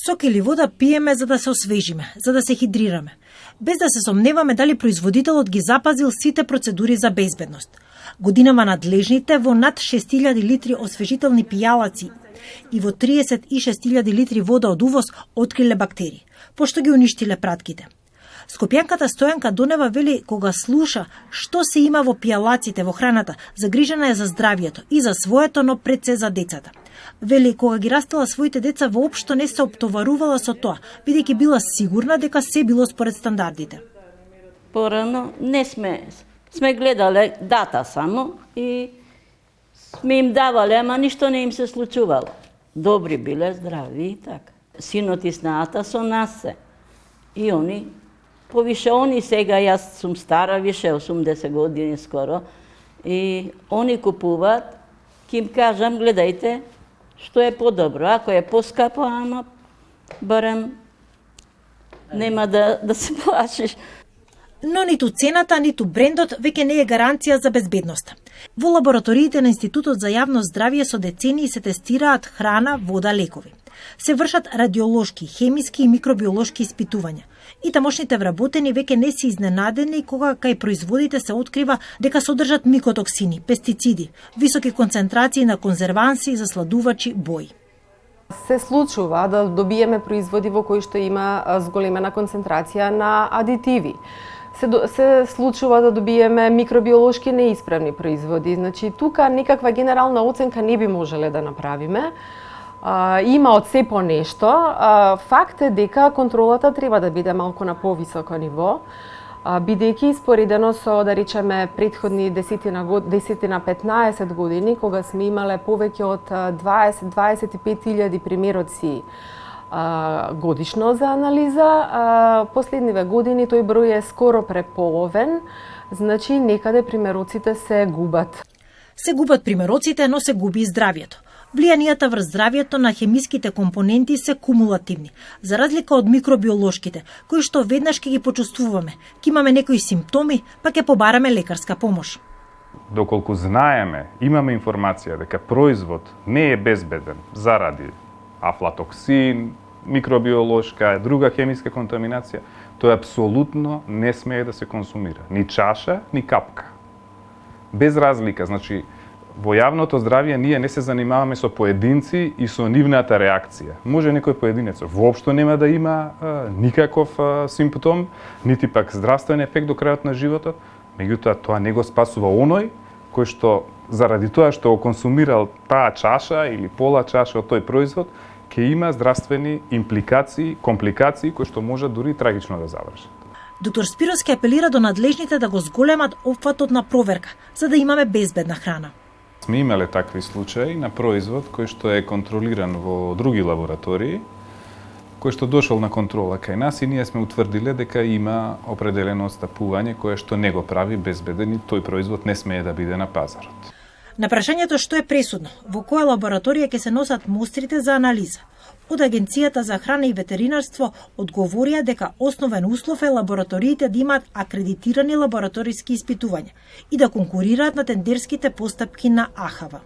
Сок или вода пиеме за да се освежиме, за да се хидрираме, без да се сомневаме дали производителот ги запазил сите процедури за безбедност. Годинава надлежните во над 6000 литри освежителни пијалаци и во 36.000 литри вода од увоз откриле бактерии, пошто ги уништиле пратките. Скопјанката Стојанка Донева вели кога слуша што се има во пијалаците во храната, загрижена е за здравието и за своето, но пред се за децата. Вели кога ги растела своите деца воопшто не се оптоварувала со тоа, бидејќи била сигурна дека се било според стандардите. Порано не сме гледале дата само и сме им давале, ама ништо не им се случувало. Добри биле, здрави и така. Синот и снаата со нас се. И повише они сега, јас сум стара, више 80 години скоро, и они купуваат, ки им кажам, гледајте, што е подобро, ако е поскапо, ама барем нема да се плашиш. Но ниту цената, ниту брендот веќе не е гаранција за безбедноста. Во лабораториите на Институтот за јавно здравје со децении се тестираат храна, вода, лекови. Се вршат радиолошки, хемиски и микробиолошки испитувања. И тамошните вработени веќе не се изненадени кога кај производите се открива дека содржат микотоксини, пестициди, високи концентрации на конзерванси, засладувачи, бои. Се случува да добиеме производи во кои што има зголемена концентрација на адитиви. Се случува да добиеме микробиолошки неисправни производи. Значи, тука некаква генерална оценка не би можеле да направиме. Има од се по нешто. Факт е дека контролата треба да биде малку на повисоко ниво, бидејќи споредено со, да речеме, претходни 10-15 години, кога сме имале повеќе од 20-25.000 примероци годишно за анализа, последниве години тој број е скоро преполовен, значи некаде примероците се губат. Се губат примероците, но се губи и здравието. Влијанијата врз здравието на хемиските компоненти се кумулативни, за разлика од микробиолошките, кои што веднаш ќе ги почувствуваме, ќе имаме некои симптоми, па ќе побараме лекарска помош. Доколку знаеме, имаме информација дека производ не е безбеден заради афлатоксин, микробиолошка, друга хемиска контаминација, тој апсолутно не смее да се консумира. Ни чаша, ни капка. Без разлика, значи, во јавното здравје ние не се занимаваме со поединци и со нивната реакција. Може некој поединец воопшто нема да има никаков симптом, нити пак здравствен ефект до крајот на животот, меѓутоа тоа не го спасува оној кој што заради тоа што го консумирал таа чаша или пола чаша од тој производ, ќе има здравствени импликации, компликации кои што можат дури трагично да завршат. Доктор Спировски апелира до надлежните да го зголемат опфатот на проверка, за да имаме безбедна храна. Сме имале такви случаи на производ кој што е контролиран во други лаборатории, кој што дошол на контрола кај нас и ние сме утврдиле дека има определено отстапување кое што не го прави безбеден и тој производ не смее да биде на пазарот. На прашањето што е пресудно, во која лабораторија ќе се носат мострите за анализа, од Агенцијата за храна и ветеринарство одговорија дека основен услов е лабораториите да имаат акредитирани лабораториски испитувања и да конкурираат на тендерските постапки на АХВ.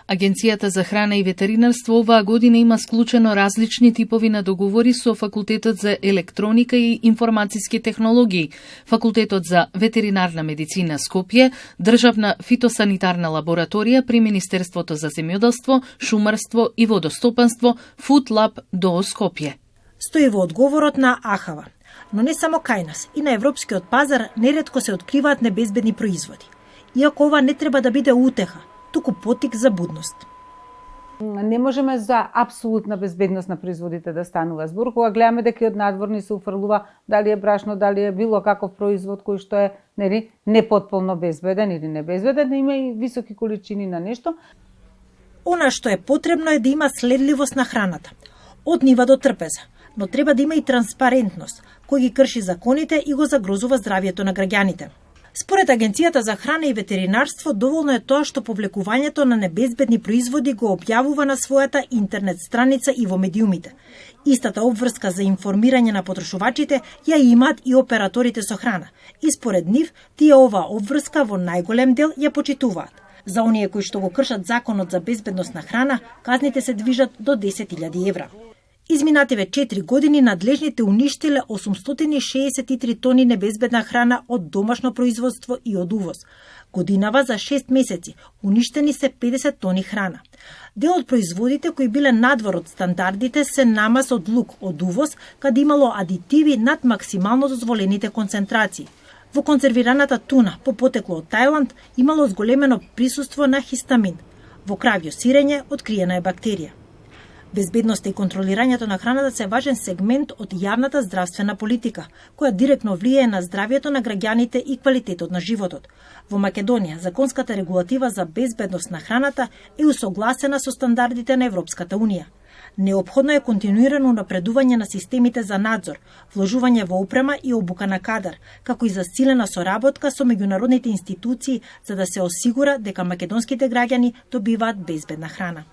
Агенцијата за храна и ветеринарство оваа година има склучено различни типови на договори со Факултетот за електроника и информациски технологии, Факултетот за ветеринарна медицина Скопје, Државна фитосанитарна лабораторија при Министерството за земјоделство, шумарство и водостопанство, Food Lab ДОО Скопје. Стои во одговорот на АХВ. Но не само кај нас, и на европскиот пазар неретко се откриваат небезбедни производи. Иако ова не треба да биде утеха, туку потик за будност. Не можеме за апсолутна безбедност на производите да станува збор, кога гледаме дека од надворни се уфрлува дали е брашно, дали е било каков производ кој што е не потполно безбеден или небезбеден, има и високи количини на нешто. Она што е потребно е да има следливост на храната, од нива до трпеза, но треба да има и транспарентност, кој ги крши законите и го загрозува здравието на граѓаните. Според Агенцијата за храна и ветеринарство, доволно е тоа што повлекувањето на небезбедни производи го објавува на својата интернет страница и во медиумите. Истата обврска за информирање на потрошувачите ја имаат и операторите со храна, и според нив, тие оваа обврска во најголем дел ја почитуваат. За оние кои што го кршат законот за безбедност на храна, казните се движат до 10.000 евра. Изминативе 4 години надлежните уништиле 863 тони небезбедна храна од домашно производство и од увоз. Годинава за 6 месеци уништени се 50 тони храна. Дел од производите кои биле надвор од стандардите се намаз од лук од увоз, каде имало адитиви над максимално дозволените концентрации. Во конзервираната туна, по потекло од Тајланд, имало зголемено присуство на хистамин. Во кравјо сирење откриена е бактерија. Безбедноста и контролирањето на храната се важен сегмент од јавната здравствена политика, која директно влијае на здравјето на граѓаните и квалитетот на животот. Во Македонија, законската регулатива за безбедност на храната е усогласена со стандардите на Европската Унија. Неопходно е континуирано напредување на системите за надзор, вложување во опрема и обука на кадар, како и засилена соработка со меѓународните институции за да се осигура дека македонските граѓани добиваат безбедна храна.